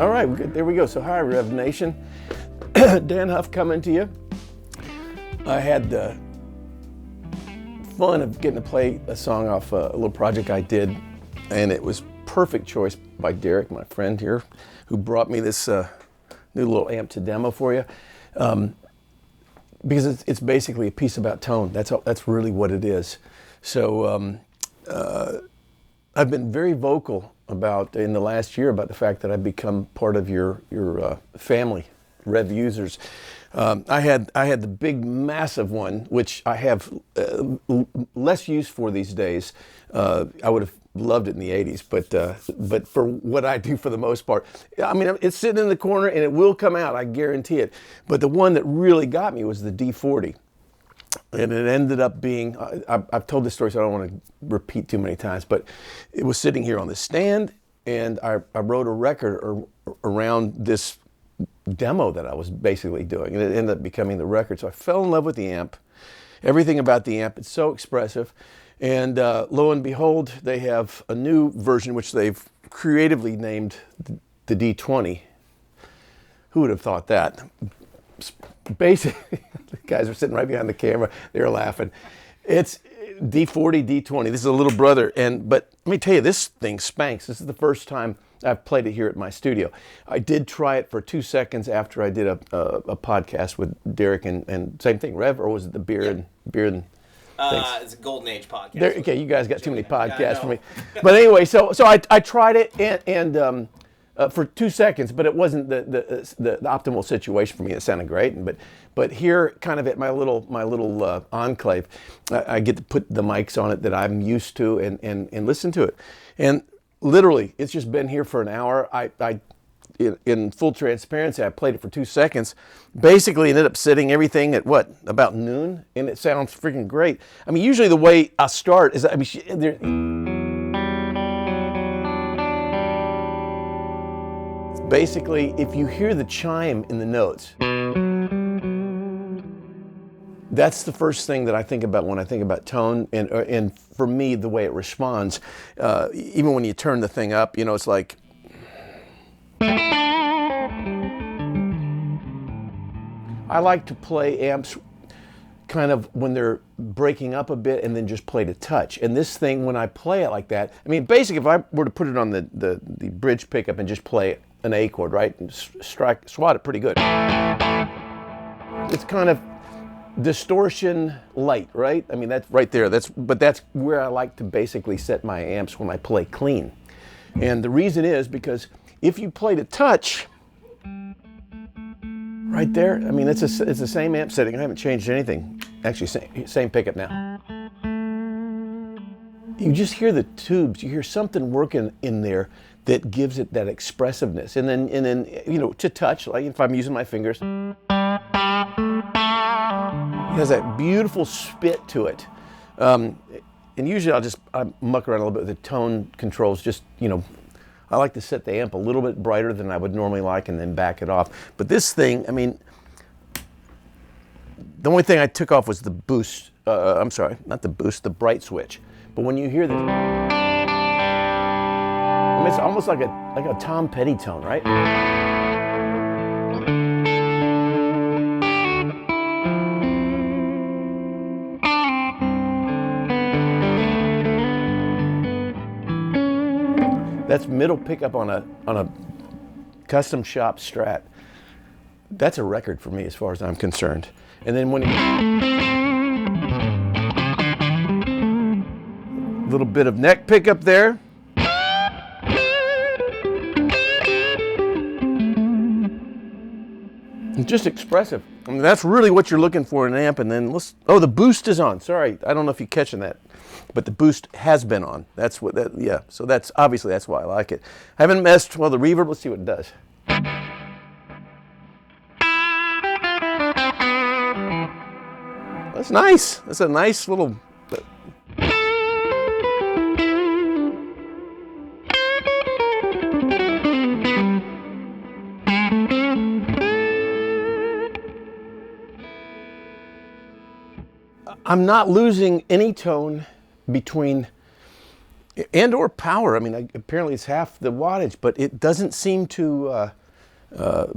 All right, there we go. So hi, Revv Nation. Dann Huff coming to you. I had the fun of getting to play a song off a little project I did, and it was perfect choice by Derek, my friend here, who brought me this new little amp to demo for you. Because it's basically a piece about tone. That's really what it is. So I've been very vocal about in the last year about the fact that I've become part of your family, Revv users. I had the big massive one, which I have less use for these days. I would have loved it in the 80s, but for what I do for the most part, I mean, it's sitting in the corner and it will come out, I guarantee it. But the one that really got me was the D20. And it ended up being, I've told this story, so I don't want to repeat too many times, but it was sitting here on the stand, and I wrote a record around this demo that I was basically doing, and it ended up becoming the record. So I fell in love with the amp, everything about the amp. It's so expressive. And lo and behold, they have a new version, which they've creatively named the D20. Who would have thought that? Basically, the guys are sitting right behind the camera. They're laughing. It's D40, D20. This is a little brother. But let me tell you, this thing spanks. This is the first time I've played it here at my studio. I did try it for 2 seconds after I did a podcast with Derek and same thing, Revv, or was it the beer and things? It's a Golden Age podcast. Okay, you guys got too many podcasts for me. But anyway, so I tried it and for 2 seconds, but it wasn't the optimal situation for me. It sounded great, but here, kind of at my little enclave, I get to put the mics on it that I'm used to and listen to it. And literally, it's just been here for an hour. In full transparency, I played it for 2 seconds. Basically, ended up sitting everything at about noon, and it sounds freaking great. I mean, usually the way I start is, basically, if you hear the chime in the notes, that's the first thing that I think about when I think about tone, and for me, the way it responds. Even when you turn the thing up, it's like. I like to play amps kind of when they're breaking up a bit and then just play to touch. And this thing, when I play it like that, I mean, basically, if I were to put it on the bridge pickup and just play an A chord, right, and swat it pretty good. It's kind of distortion light, right? I mean, that's right there. But that's where I like to basically set my amps when I play clean. And the reason is because if you play to touch, right there, I mean, it's the same amp setting. I haven't changed anything. Actually, same pickup now. You just hear the tubes. You hear something working in there that gives it that expressiveness. And then to touch, like if I'm using my fingers, it has that beautiful spit to it. And usually I muck around a little bit with the tone controls, just, I like to set the amp a little bit brighter than I would normally like and then back it off. But this thing, I mean, the only thing I took off was the boost. I'm sorry, not the boost, the bright switch. But when you hear this, I mean, it's almost like a Tom Petty tone, right? That's middle pickup on a custom shop Strat. That's a record for me as far as I'm concerned. And then when a little bit of neck pickup there. Just expressive. I mean, that's really what you're looking for in an amp. And then the boost is on. Sorry, I don't know if you're catching that. But the boost has been on. So that's why I like it. I haven't messed, the reverb, let's see what it does. That's nice. That's a nice little. I'm not losing any tone between and or power. I mean, apparently it's half the wattage, but it doesn't seem to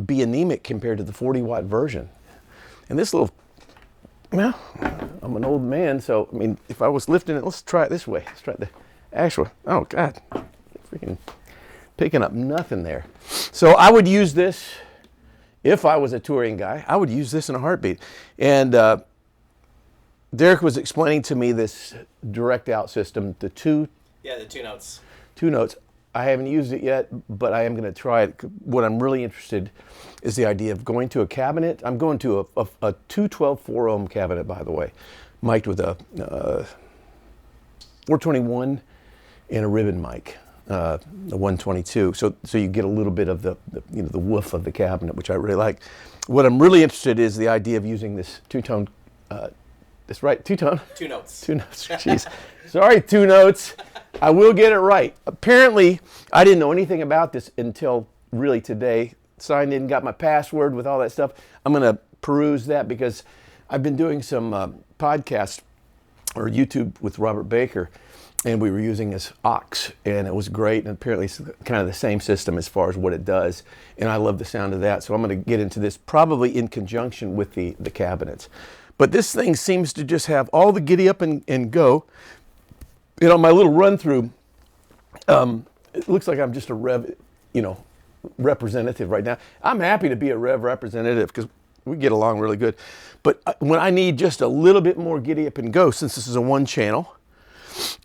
be anemic compared to the 40-watt version. And this little, well, I'm an old man, so I mean, if I was lifting it, let's try it this way. Let's try the actual. Oh God, freaking picking up nothing there. So I would use this if I was a touring guy. I would use this in a heartbeat. And Derek was explaining to me this direct out system, the two notes. 2 notes. I haven't used it yet, but I am going to try it. What I'm really interested is the idea of going to a cabinet. I'm going to a 212 4-ohm cabinet, by the way, mic'd with a 421 and a ribbon mic, a 122. So you get a little bit of the woof of the cabinet, which I really like. What I'm really interested is the idea of using this two-tone. That's right, two-tone. 2 notes. 2 notes. Jeez. Sorry, 2 notes. I will get it right. Apparently, I didn't know anything about this until really today. Signed in, got my password with all that stuff. I'm going to peruse that because I've been doing some podcasts or YouTube with Robert Baker, and we were using this aux, and it was great. And apparently, it's kind of the same system as far as what it does. And I love the sound of that. So I'm going to get into this probably in conjunction with the cabinets. But this thing seems to just have all the giddy up and go. You know, my little run through, it looks like I'm just a Revv, representative right now. I'm happy to be a Revv representative because we get along really good. But when I need just a little bit more giddy up and go, since this is a 1 channel,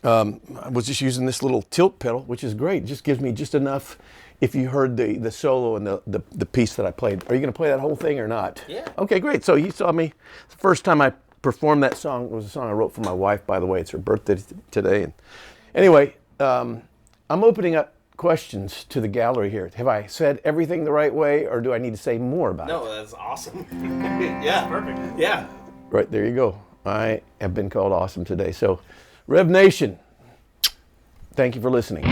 I was just using this little tilt pedal, which is great. It just gives me just enough. If you heard the solo and the piece that I played, are you going to play that whole thing or not? Yeah. Okay, great. So you saw me. The first time I performed that song, it was a song I wrote for my wife, by the way. It's her birthday today. And anyway, I'm opening up questions to the gallery here. Have I said everything the right way, or do I need to say more about it? No, that's awesome. Yeah, perfect. Yeah. Right, there you go. I have been called awesome today. So, Revv Nation, thank you for listening.